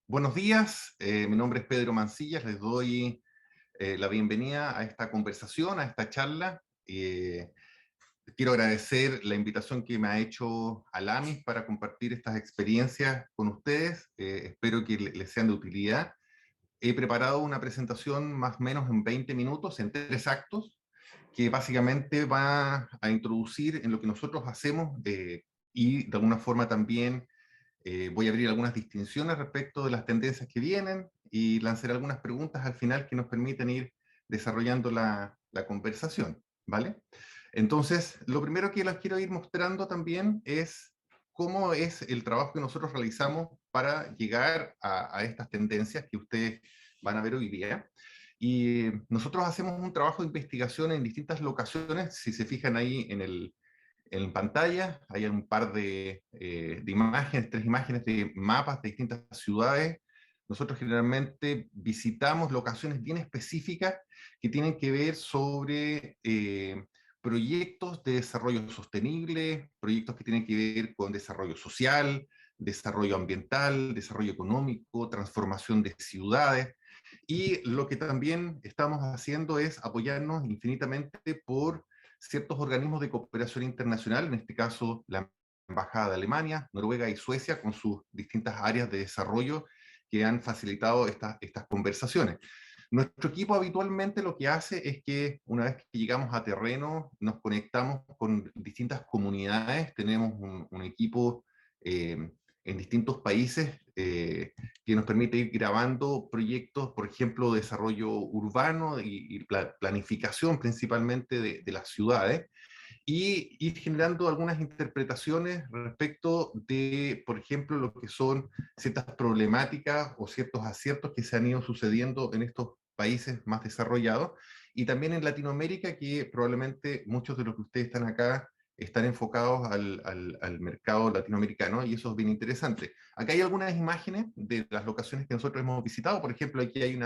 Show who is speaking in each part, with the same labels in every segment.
Speaker 1: Buenos días, mi nombre es Pedro Mancillas, les doy la bienvenida a esta conversación, a esta charla. Quiero agradecer la invitación que me ha hecho Alamis para compartir estas experiencias con ustedes. Espero que les sean de utilidad. He preparado una presentación más o menos en 20 minutos, en 3 actos, que básicamente va a introducir en lo que nosotros hacemos y de alguna forma también voy a abrir algunas distinciones respecto de las tendencias que vienen y lanzaré algunas preguntas al final que nos permiten ir desarrollando la conversación, ¿vale? Entonces, lo primero que les quiero ir mostrando también es cómo es el trabajo que nosotros realizamos para llegar a estas tendencias que ustedes van a ver hoy día. Y nosotros hacemos un trabajo de investigación en distintas locaciones. Si se fijan ahí en pantalla hay un par de imágenes, 3 imágenes de mapas de distintas ciudades. Nosotros generalmente visitamos locaciones bien específicas que tienen que ver sobre proyectos de desarrollo sostenible, proyectos que tienen que ver con desarrollo social, desarrollo ambiental, desarrollo económico, transformación de ciudades. Y lo que también estamos haciendo es apoyarnos infinitamente por ciertos organismos de cooperación internacional, en este caso la Embajada de Alemania, Noruega y Suecia, con sus distintas áreas de desarrollo que han facilitado estas conversaciones. Nuestro equipo habitualmente lo que hace es que una vez que llegamos a terreno, nos conectamos con distintas comunidades, tenemos un equipo en distintos países que nos permite ir grabando proyectos, por ejemplo, de desarrollo urbano y planificación principalmente de las ciudades, y ir generando algunas interpretaciones respecto de, por ejemplo, lo que son ciertas problemáticas o ciertos aciertos que se han ido sucediendo en estos países más desarrollados, y también en Latinoamérica, que probablemente muchos de los que ustedes están acá están enfocados al mercado latinoamericano, y eso es bien interesante. Acá hay algunas imágenes de las locaciones que nosotros hemos visitado. Por ejemplo, aquí hay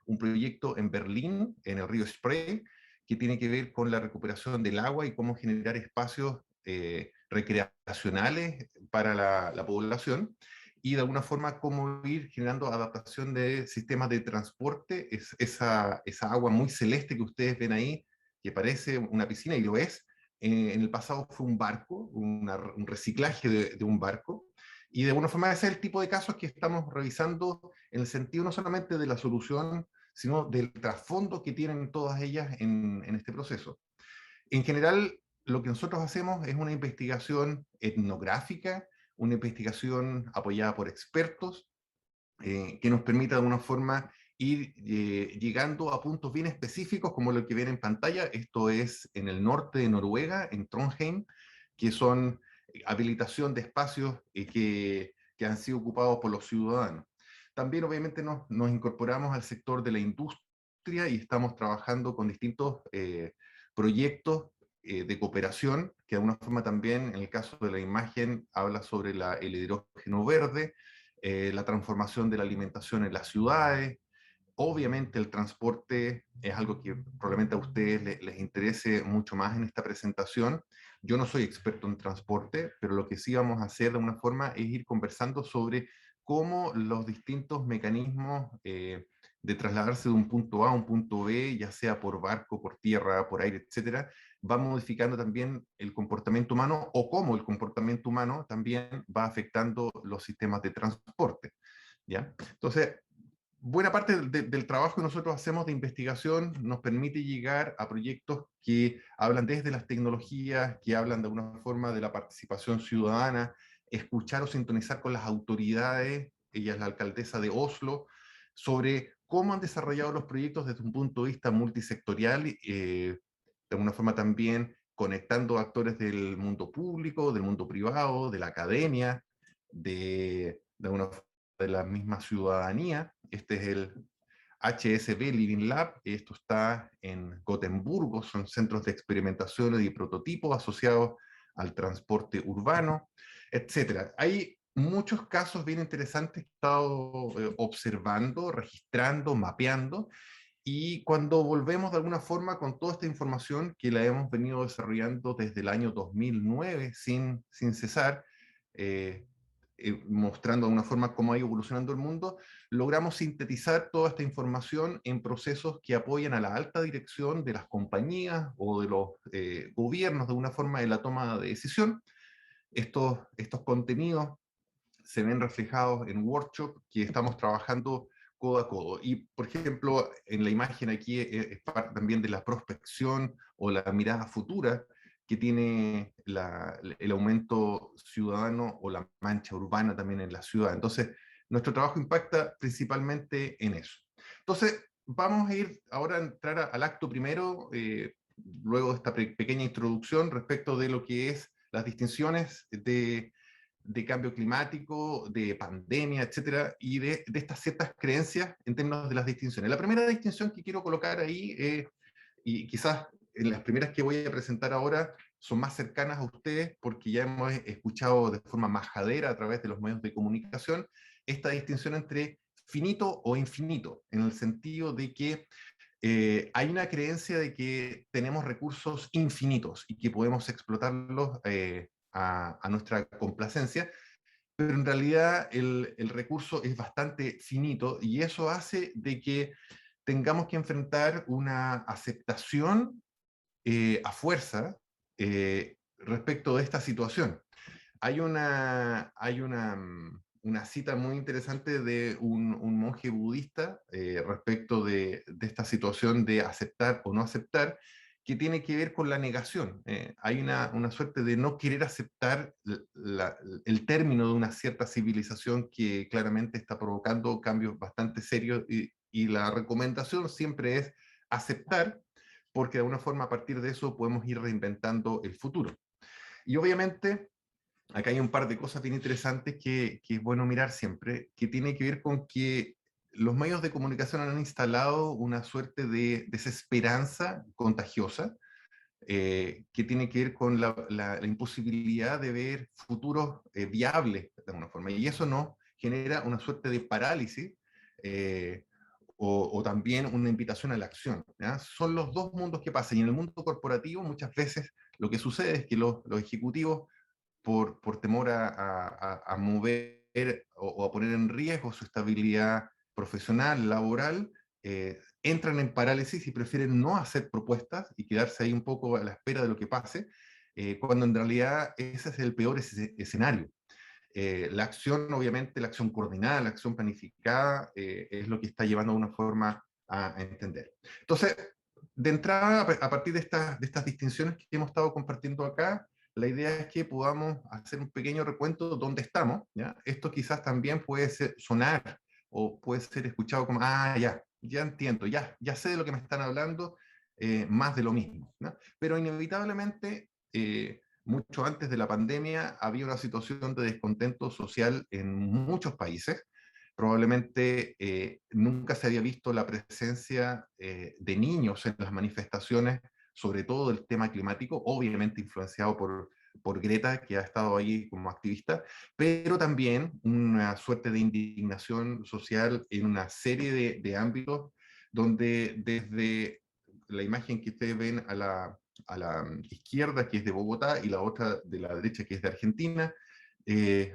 Speaker 1: un proyecto en Berlín, en el río Spree, que tiene que ver con la recuperación del agua y cómo generar espacios recreacionales para la población, y de alguna forma cómo ir generando adaptación de sistemas de transporte. Esa agua muy celeste que ustedes ven ahí, que parece una piscina y lo es, en el pasado fue un barco, un reciclaje de un barco, y de alguna forma ese es el tipo de casos que estamos revisando en el sentido no solamente de la solución, sino del trasfondo que tienen todas ellas en este proceso. En general, lo que nosotros hacemos es una investigación etnográfica, una investigación apoyada por expertos, que nos permita de alguna forma ir llegando a puntos bien específicos, como lo que ven en pantalla. Esto es en el norte de Noruega, en Trondheim, que son habilitación de espacios que han sido ocupados por los ciudadanos. También obviamente nos incorporamos al sector de la industria y estamos trabajando con distintos proyectos de cooperación, que de alguna forma también, en el caso de la imagen, habla sobre el hidrógeno verde, la transformación de la alimentación en las ciudades. Obviamente el transporte es algo que probablemente a ustedes les interese mucho más en esta presentación. Yo no soy experto en transporte, pero lo que sí vamos a hacer de una forma es ir conversando sobre cómo los distintos mecanismos de trasladarse de un punto A a un punto B, ya sea por barco, por tierra, por aire, etcétera, va modificando también el comportamiento humano, o cómo el comportamiento humano también va afectando los sistemas de transporte, ¿ya? Entonces, buena parte del trabajo que nosotros hacemos de investigación nos permite llegar a proyectos que hablan desde las tecnologías, que hablan de alguna forma de la participación ciudadana, escuchar o sintonizar con las autoridades. Ella es la alcaldesa de Oslo, sobre cómo han desarrollado los proyectos desde un punto de vista multisectorial, de alguna forma también conectando actores del mundo público, del mundo privado, de la academia, de alguna forma de la misma ciudadanía. Este es el HSB Living Lab, esto está en Gotemburgo, son centros de experimentación y prototipos asociados al transporte urbano, etcétera. Hay muchos casos bien interesantes que he estado observando, registrando, mapeando, y cuando volvemos de alguna forma con toda esta información que la hemos venido desarrollando desde el año 2009 sin cesar, eh, mostrando de una forma cómo ha ido evolucionando el mundo, logramos sintetizar toda esta información en procesos que apoyan a la alta dirección de las compañías o de los gobiernos de una forma de la toma de decisión. Estos contenidos se ven reflejados en workshops que estamos trabajando codo a codo. Y, por ejemplo, en la imagen aquí es parte también de la prospección o la mirada futura que tiene el aumento ciudadano o la mancha urbana también en la ciudad. Entonces, nuestro trabajo impacta principalmente en eso. Entonces, vamos a ir ahora a entrar al acto primero, luego de esta pequeña introducción respecto de lo que es las distinciones de cambio climático, de pandemia, etcétera, y de estas ciertas creencias en términos de las distinciones. La primera distinción que quiero colocar ahí, y quizás en las primeras que voy a presentar ahora, son más cercanas a ustedes porque ya hemos escuchado de forma majadera a través de los medios de comunicación esta distinción entre finito o infinito, en el sentido de que hay una creencia de que tenemos recursos infinitos y que podemos explotarlos a nuestra complacencia, pero en realidad el recurso es bastante finito y eso hace de que tengamos que enfrentar una aceptación a fuerza respecto de esta situación. Hay una cita muy interesante de un monje budista respecto de esta situación de aceptar o no aceptar, que tiene que ver con la negación. Hay una suerte de no querer aceptar el término de una cierta civilización que claramente está provocando cambios bastante serios y la recomendación siempre es aceptar, porque de alguna forma a partir de eso podemos ir reinventando el futuro. Y obviamente acá hay un par de cosas bien interesantes que es bueno mirar siempre, que tiene que ver con que los medios de comunicación han instalado una suerte de desesperanza contagiosa, que tiene que ver con la imposibilidad de ver futuros viables de alguna forma. Y eso no genera una suerte de parálisis eh, o también una invitación a la acción. ¿Ya? Son los dos mundos que pasan. Y en el mundo corporativo muchas veces lo que sucede es que los ejecutivos por temor a mover o a poner en riesgo su estabilidad profesional, laboral, entran en parálisis y prefieren no hacer propuestas y quedarse ahí un poco a la espera de lo que pase, cuando en realidad ese es el peor escenario. La acción, obviamente, la acción coordinada, la acción planificada, es lo que está llevando de una forma a entender. Entonces, de entrada, a partir de estas distinciones que hemos estado compartiendo acá, la idea es que podamos hacer un pequeño recuento de dónde estamos. ¿Ya? Esto quizás también puede sonar o puede ser escuchado como, ya entiendo, ya sé de lo que me están hablando, más de lo mismo. ¿No? Pero inevitablemente, mucho antes de la pandemia, había una situación de descontento social en muchos países. Probablemente nunca se había visto la presencia de niños en las manifestaciones, sobre todo del tema climático, obviamente influenciado por Greta, que ha estado ahí como activista, pero también una suerte de indignación social en una serie de ámbitos donde desde la imagen que ustedes ven a la izquierda, que es de Bogotá, y la otra de la derecha, que es de Argentina,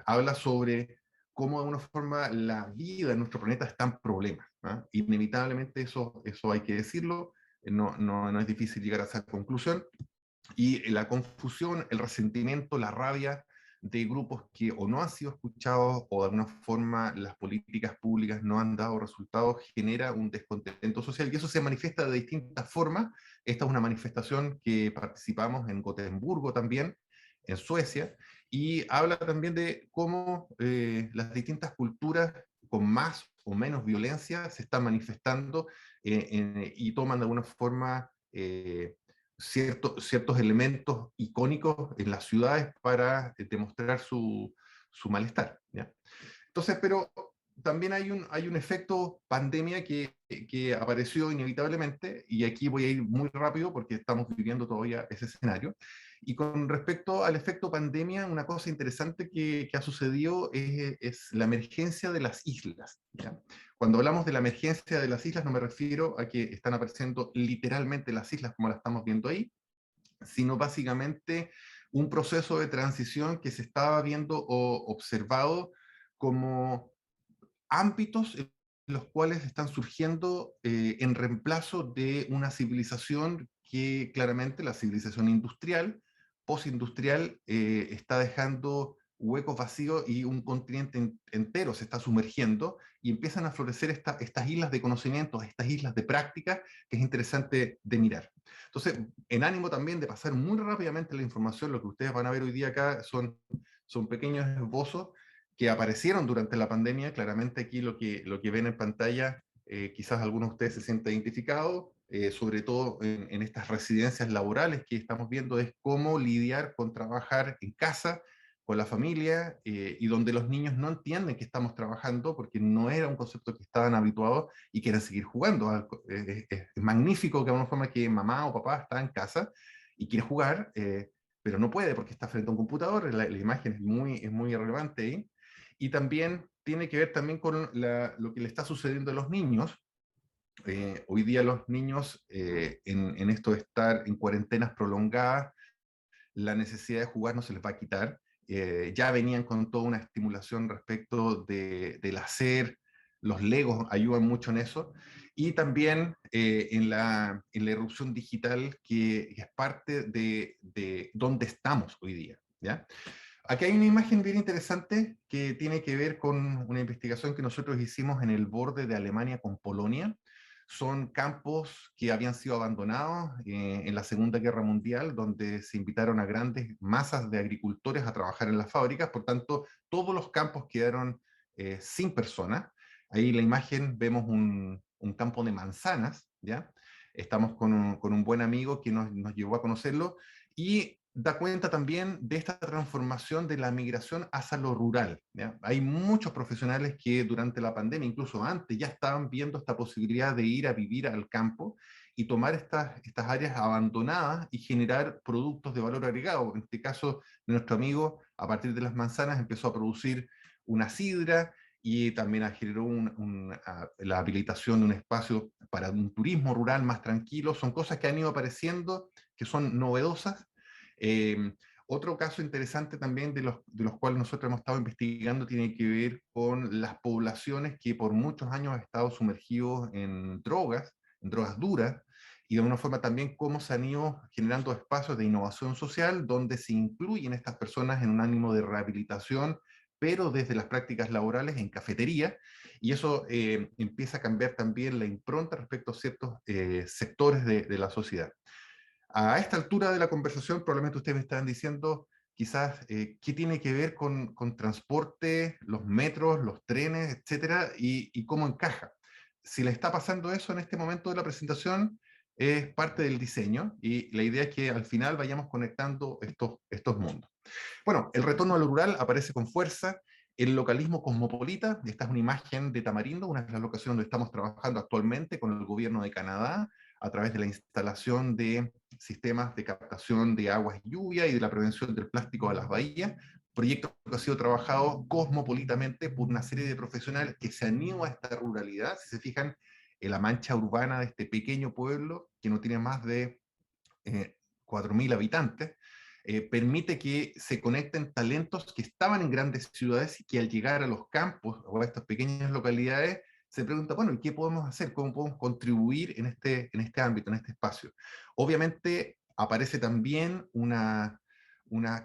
Speaker 1: habla sobre cómo de alguna forma la vida en nuestro planeta está en problemas. ¿Ah? Inevitablemente eso hay que decirlo, no es difícil llegar a esa conclusión, y la confusión, el resentimiento, la rabia de grupos que o no han sido escuchados o de alguna forma las políticas públicas no han dado resultados, genera un descontento social y eso se manifiesta de distintas formas. Esta es una manifestación que participamos en Gotemburgo también, en Suecia, y habla también de cómo las culturas con más o menos violencia se están manifestando y toman de alguna forma ciertos elementos icónicos en las ciudades para demostrar su malestar. ¿Ya? Entonces, pero también hay un efecto pandemia que apareció inevitablemente, y aquí voy a ir muy rápido porque estamos viviendo todavía ese escenario. Y con respecto al efecto pandemia, una cosa interesante que ha sucedido es la emergencia de las islas. ¿Ya? Cuando hablamos de la emergencia de las islas, no me refiero a que están apareciendo literalmente las islas como las estamos viendo ahí, sino básicamente un proceso de transición que se estaba viendo o observado como ámbitos en los cuales están surgiendo en reemplazo de una civilización que claramente la civilización industrial, postindustrial, está dejando huecos vacíos y un continente entero se está sumergiendo y empiezan a florecer estas islas de conocimientos, estas islas de práctica que es interesante de mirar. Entonces, en ánimo también de pasar muy rápidamente la información, lo que ustedes van a ver hoy día acá son pequeños esbozos que aparecieron durante la pandemia. Claramente aquí lo que ven en pantalla, quizás algunos de ustedes se sientan identificados, sobre todo en estas residencias laborales que estamos viendo, es cómo lidiar con trabajar en casa, con la familia, y donde los niños no entienden que estamos trabajando porque no era un concepto que estaban habituados y quieren seguir jugando. Es magnífico que de alguna forma que mamá o papá está en casa y quiere jugar, pero no puede porque está frente a un computador, la imagen es muy irrelevante ahí. Y también tiene que ver también con lo que le está sucediendo a los niños. Hoy día los niños, en esto de estar en cuarentenas prolongadas, la necesidad de jugar no se les va a quitar. Ya venían con toda una estimulación respecto del hacer, los legos ayudan mucho en eso, y también en la irrupción digital que es parte de dónde estamos hoy día, ¿ya? Aquí hay una imagen bien interesante que tiene que ver con una investigación que nosotros hicimos en el borde de Alemania con Polonia. Son campos que habían sido abandonados en la Segunda Guerra Mundial, donde se invitaron a grandes masas de agricultores a trabajar en las fábricas. Por tanto, todos los campos quedaron sin personas. Ahí en la imagen vemos un campo de manzanas, ¿ya? Estamos con un buen amigo que nos llevó a conocerlo, y da cuenta también de esta transformación de la migración hacia lo rural, ¿ya? Hay muchos profesionales que durante la pandemia, incluso antes, ya estaban viendo esta posibilidad de ir a vivir al campo y tomar estas áreas abandonadas y generar productos de valor agregado. En este caso, de nuestro amigo, a partir de las manzanas, empezó a producir una sidra y también generó la habilitación de un espacio para un turismo rural más tranquilo. Son cosas que han ido apareciendo, que son novedosas. eh, Otro caso interesante también de los cuales nosotros hemos estado investigando tiene que ver con las poblaciones que por muchos años han estado sumergidos en drogas duras, y de alguna forma también cómo se han ido generando espacios de innovación social donde se incluyen estas personas en un ánimo de rehabilitación, pero desde las prácticas laborales en cafetería, y eso empieza a cambiar también la impronta respecto a ciertos sectores de la sociedad. A esta altura de la conversación, probablemente ustedes me están diciendo quizás qué tiene que ver con transporte, los metros, los trenes, etcétera, y cómo encaja. Si le está pasando eso en este momento de la presentación, es parte del diseño, y la idea es que al final vayamos conectando estos mundos. Bueno, el retorno a lo rural aparece con fuerza. El localismo cosmopolita, esta es una imagen de Tamarindo, una de las locaciones donde estamos trabajando actualmente con el gobierno de Canadá, a través de la instalación de sistemas de captación de aguas y lluvia y de la prevención del plástico a las bahías, proyecto que ha sido trabajado cosmopolitamente por una serie de profesionales que se han ido a esta ruralidad. Si se fijan, en la mancha urbana de este pequeño pueblo, que no tiene más de 4.000 habitantes, permite que se conecten talentos que estaban en grandes ciudades y que al llegar a los campos o a estas pequeñas localidades se pregunta, bueno, ¿y qué podemos hacer? ¿Cómo podemos contribuir en este ámbito, en este espacio? Obviamente aparece también una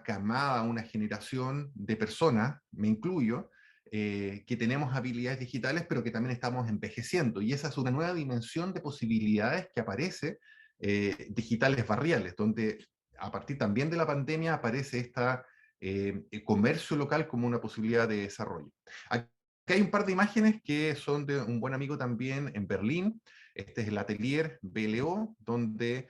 Speaker 1: camada, una generación de personas, me incluyo, que tenemos habilidades digitales, pero que también estamos envejeciendo. Y esa es una nueva dimensión de posibilidades que aparece, digitales barriales, donde a partir también de la pandemia aparece el comercio local como una posibilidad de desarrollo. Aquí hay un par de imágenes que son de un buen amigo también en Berlín. Este es el atelier BLO, donde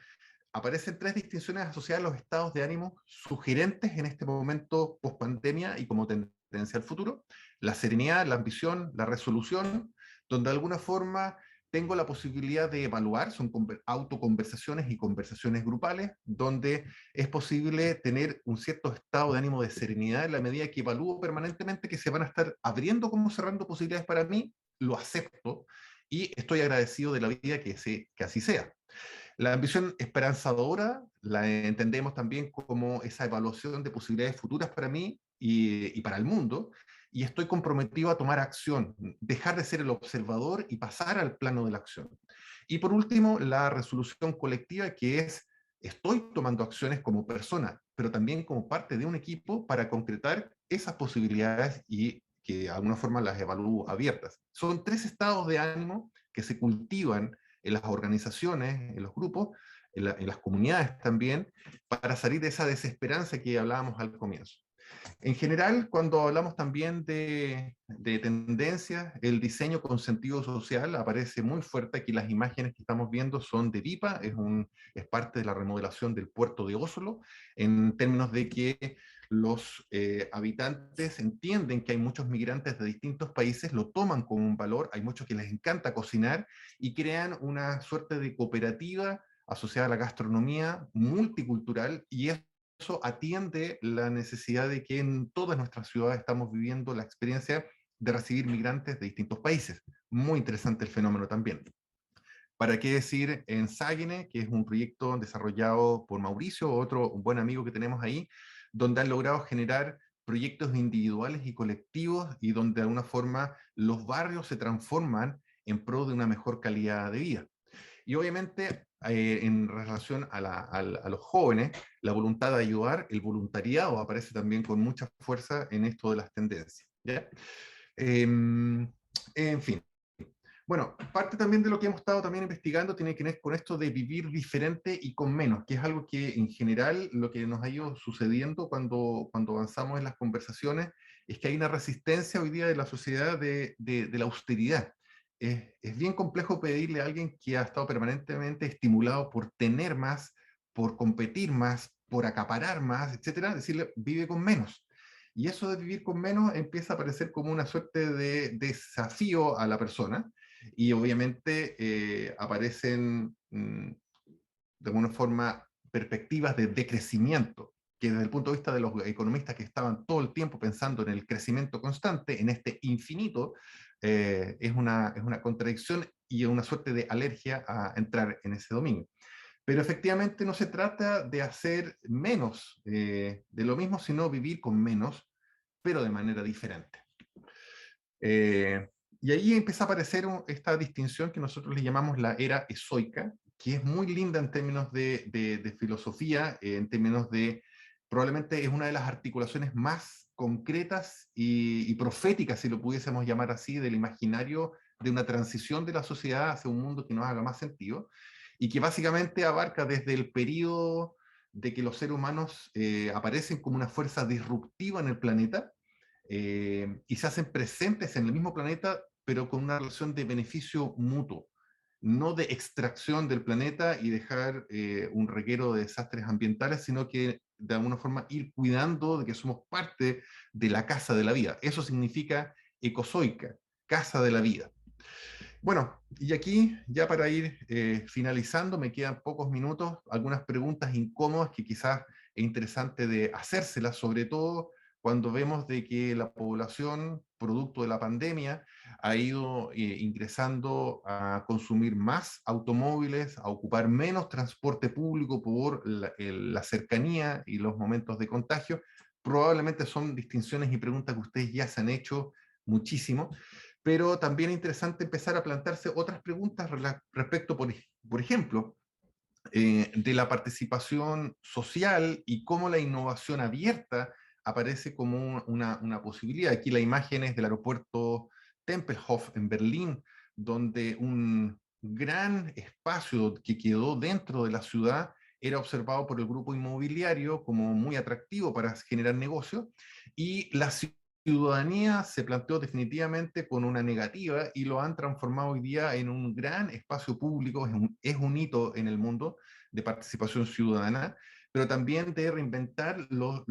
Speaker 1: aparecen tres distinciones asociadas a los estados de ánimo sugerentes en este momento post pandemia y como tendencia al futuro: la serenidad, la ambición, la resolución, donde de alguna forma tengo la posibilidad de evaluar, son autoconversaciones y conversaciones grupales, donde es posible tener un cierto estado de ánimo de serenidad en la medida que evalúo permanentemente que se van a estar abriendo como cerrando posibilidades para mí, lo acepto y estoy agradecido de la vida que así sea. La ambición esperanzadora la entendemos también como esa evaluación de posibilidades futuras para mí y para el mundo, y estoy comprometido a tomar acción, dejar de ser el observador y pasar al plano de la acción. Y por último, la resolución colectiva, que es, estoy tomando acciones como persona, pero también como parte de un equipo para concretar esas posibilidades y que de alguna forma las evalúo abiertas. Son tres estados de ánimo que se cultivan en las organizaciones, en los grupos, en las comunidades también, para salir de esa desesperanza que hablábamos al comienzo. En general, cuando hablamos también de tendencias, el diseño con sentido social aparece muy fuerte. Aquí las imágenes que estamos viendo son de Vipa, es parte de la remodelación del puerto de Oslo, en términos de que los habitantes entienden que hay muchos migrantes de distintos países, lo toman como un valor, hay muchos que les encanta cocinar y crean una suerte de cooperativa asociada a la gastronomía multicultural, y eso atiende la necesidad de que en todas nuestras ciudades estamos viviendo la experiencia de recibir migrantes de distintos países. Muy interesante el fenómeno también. ¿Para qué decir en Sagene, que es un proyecto desarrollado por Mauricio, otro un buen amigo que tenemos ahí, donde han logrado generar proyectos individuales y colectivos y donde de alguna forma los barrios se transforman en pro de una mejor calidad de vida? Y obviamente, en relación a los jóvenes, la voluntad de ayudar, el voluntariado aparece también con mucha fuerza en esto de las tendencias. ¿Ya? En fin. Bueno, parte también de lo que hemos estado también investigando tiene que ver con esto de vivir diferente y con menos, que es algo que en general lo que nos ha ido sucediendo cuando avanzamos en las conversaciones es que hay una resistencia hoy día de la sociedad de la austeridad. Es bien complejo pedirle a alguien que ha estado permanentemente estimulado por tener más, por competir más, por acaparar más, etcétera, decirle vive con menos. Y eso de vivir con menos empieza a parecer como una suerte de desafío a la persona, y obviamente aparecen de alguna forma perspectivas de decrecimiento, que desde el punto de vista de los economistas que estaban todo el tiempo pensando en el crecimiento constante, en este infinito, es una contradicción y una suerte de alergia a entrar en ese dominio. Pero efectivamente no se trata de hacer menos de lo mismo, sino vivir con menos, pero de manera diferente. Eh, y ahí empieza a aparecer esta distinción que nosotros le llamamos la era esoica, que es muy linda en términos de filosofía, en términos de, probablemente es una de las articulaciones más concretas y proféticas, si lo pudiésemos llamar así, del imaginario de una transición de la sociedad hacia un mundo que nos haga más sentido, y que básicamente abarca desde el periodo de que los seres humanos aparecen como una fuerza disruptiva en el planeta, y se hacen presentes en el mismo planeta, pero con una relación de beneficio mutuo, no de extracción del planeta y dejar un reguero de desastres ambientales, sino que de alguna forma ir cuidando de que somos parte de la casa de la vida. Eso significa ecozoica, casa de la vida. Bueno, y aquí ya para ir finalizando, me quedan pocos minutos, algunas preguntas incómodas que quizás es interesante de hacérselas, sobre todo cuando vemos de que la población, producto de la pandemia, ha ido ingresando a consumir más automóviles, a ocupar menos transporte público por la cercanía y los momentos de contagio. Probablemente son distinciones y preguntas que ustedes ya se han hecho muchísimo, pero también es interesante empezar a plantearse otras preguntas respecto, por ejemplo, de la participación social y cómo la innovación abierta aparece como una posibilidad. Aquí la imagen es del aeropuerto Tempelhof en Berlín, donde un gran espacio que quedó dentro de la ciudad era observado por el grupo inmobiliario como muy atractivo para generar negocios, y la ciudadanía se planteó definitivamente con una negativa y lo han transformado hoy día en un gran espacio público, es un hito en el mundo de participación ciudadana, pero también de reinventar los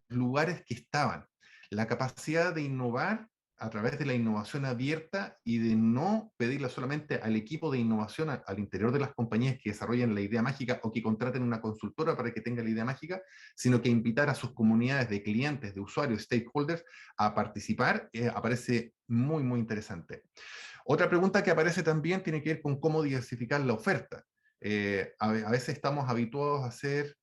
Speaker 1: lugares que estaban. La capacidad de innovar a través de la innovación abierta y de no pedirle solamente al equipo de innovación al interior de las compañías que desarrollen la idea mágica o que contraten una consultora para que tenga la idea mágica, sino que invitar a sus comunidades de clientes, de usuarios, stakeholders, a participar, aparece muy, muy interesante. Otra pregunta que aparece también tiene que ver con cómo diversificar la oferta. A veces estamos habituados a hacer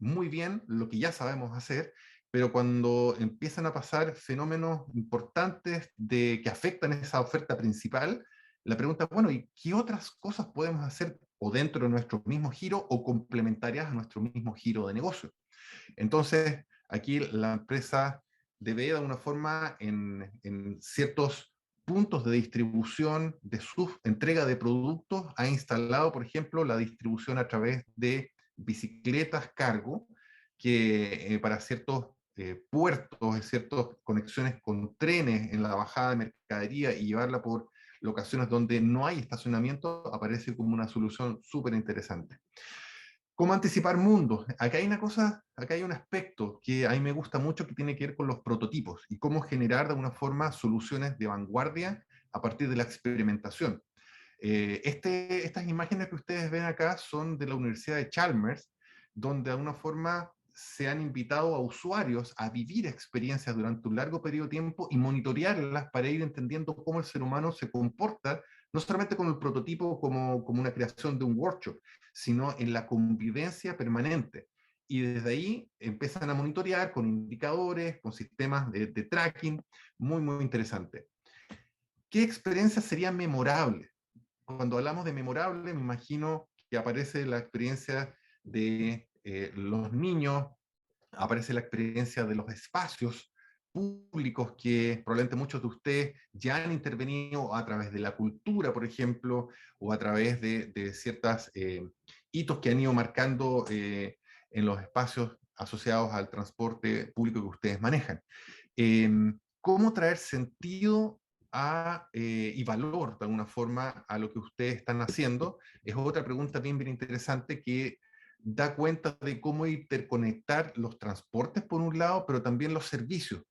Speaker 1: muy bien lo que ya sabemos hacer, pero cuando empiezan a pasar fenómenos importantes que afectan esa oferta principal, la pregunta es, bueno, ¿y qué otras cosas podemos hacer o dentro de nuestro mismo giro o complementarias a nuestro mismo giro de negocio? Entonces, aquí la empresa debe de alguna forma en ciertos puntos de distribución de su entrega de productos, ha instalado, por ejemplo, la distribución a través de bicicletas cargo, que para ciertos puertos, ciertas conexiones con trenes en la bajada de mercadería y llevarla por locaciones donde no hay estacionamiento, aparece como una solución súper interesante. ¿Cómo anticipar mundos? Acá hay un aspecto que a mí me gusta mucho que tiene que ver con los prototipos y cómo generar de alguna forma soluciones de vanguardia a partir de la experimentación. Estas imágenes que ustedes ven acá son de la Universidad de Chalmers, donde de alguna forma se han invitado a usuarios a vivir experiencias durante un largo periodo de tiempo y monitorearlas para ir entendiendo cómo el ser humano se comporta, no solamente con el prototipo como una creación de un workshop, sino en la convivencia permanente. Y desde ahí empiezan a monitorear con indicadores, con sistemas de tracking, muy, muy interesante. ¿Qué experiencia sería memorable? Cuando hablamos de memorable, me imagino que aparece la experiencia de los niños, aparece la experiencia de los espacios públicos que probablemente muchos de ustedes ya han intervenido a través de la cultura, por ejemplo, o a través de ciertos hitos que han ido marcando en los espacios asociados al transporte público que ustedes manejan. Eh, ¿Cómo traer sentido y valor de alguna forma a lo que ustedes están haciendo? Es otra pregunta bien, bien interesante que da cuenta de cómo interconectar los transportes por un lado, pero también los servicios,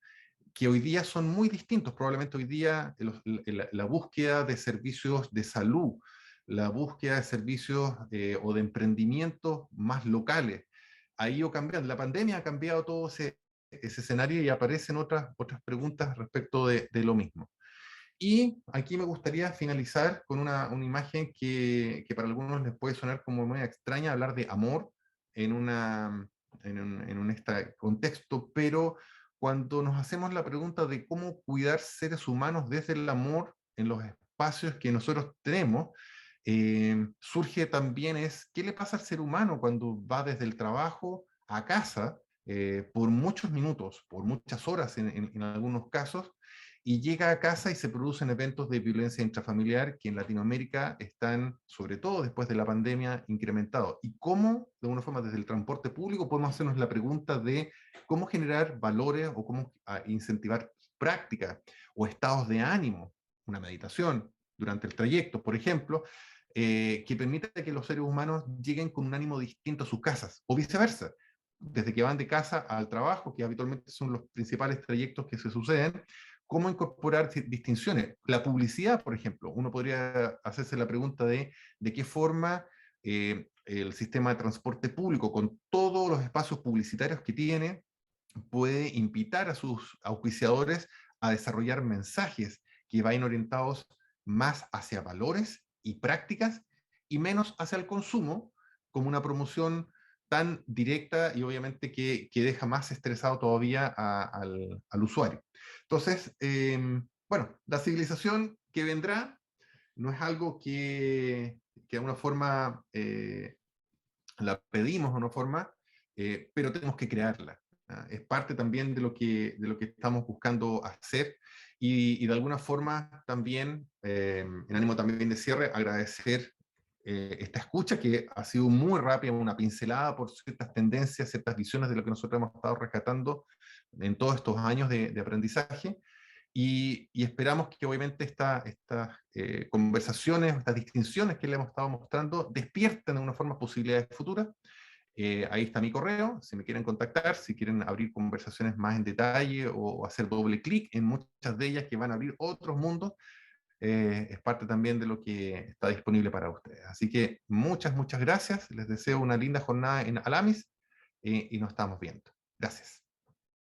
Speaker 1: que hoy día son muy distintos. Probablemente hoy día la búsqueda de servicios de salud, la búsqueda de servicios o de emprendimientos más locales, ha ido cambiando. La pandemia ha cambiado todo ese escenario y aparecen otras preguntas respecto de lo mismo. Y aquí me gustaría finalizar con una imagen que para algunos les puede sonar como muy extraña, hablar de amor en, en un este contexto, pero cuando nos hacemos la pregunta de cómo cuidar seres humanos desde el amor en los espacios que nosotros tenemos, surge también qué le pasa al ser humano cuando va desde el trabajo a casa por muchos minutos, por muchas horas en algunos casos, y llega a casa y se producen eventos de violencia intrafamiliar que en Latinoamérica están, sobre todo después de la pandemia, incrementados. Y cómo, de alguna forma, desde el transporte público podemos hacernos la pregunta de cómo generar valores o cómo incentivar prácticas o estados de ánimo, una meditación durante el trayecto, por ejemplo, que permita que los seres humanos lleguen con un ánimo distinto a sus casas, o viceversa, desde que van de casa al trabajo, que habitualmente son los principales trayectos que se suceden, cómo incorporar distinciones. La publicidad, por ejemplo, uno podría hacerse la pregunta de qué forma el sistema de transporte público, con todos los espacios publicitarios que tiene, puede invitar a sus auspiciadores a desarrollar mensajes que vayan orientados más hacia valores y prácticas y menos hacia el consumo, como una promoción tan directa y obviamente que deja más estresado todavía al usuario. Entonces, bueno, la civilización que vendrá no es algo que de alguna forma la pedimos de una forma, pero tenemos que crearla. Es parte también de lo que estamos buscando hacer y de alguna forma también, en ánimo también de cierre, agradecer esta escucha que ha sido muy rápida, una pincelada por ciertas tendencias, ciertas visiones de lo que nosotros hemos estado rescatando en todos estos años de aprendizaje. Y esperamos que obviamente estas conversaciones, estas distinciones que le hemos estado mostrando, despierten de una forma posibilidades futuras. Ahí está mi correo, si me quieren contactar, si quieren abrir conversaciones más en detalle o hacer doble clic en muchas de ellas que van a abrir otros mundos, es parte también de lo que está disponible para ustedes. Así que muchas, muchas gracias. Les deseo una linda jornada en Alamis y nos estamos viendo. Gracias.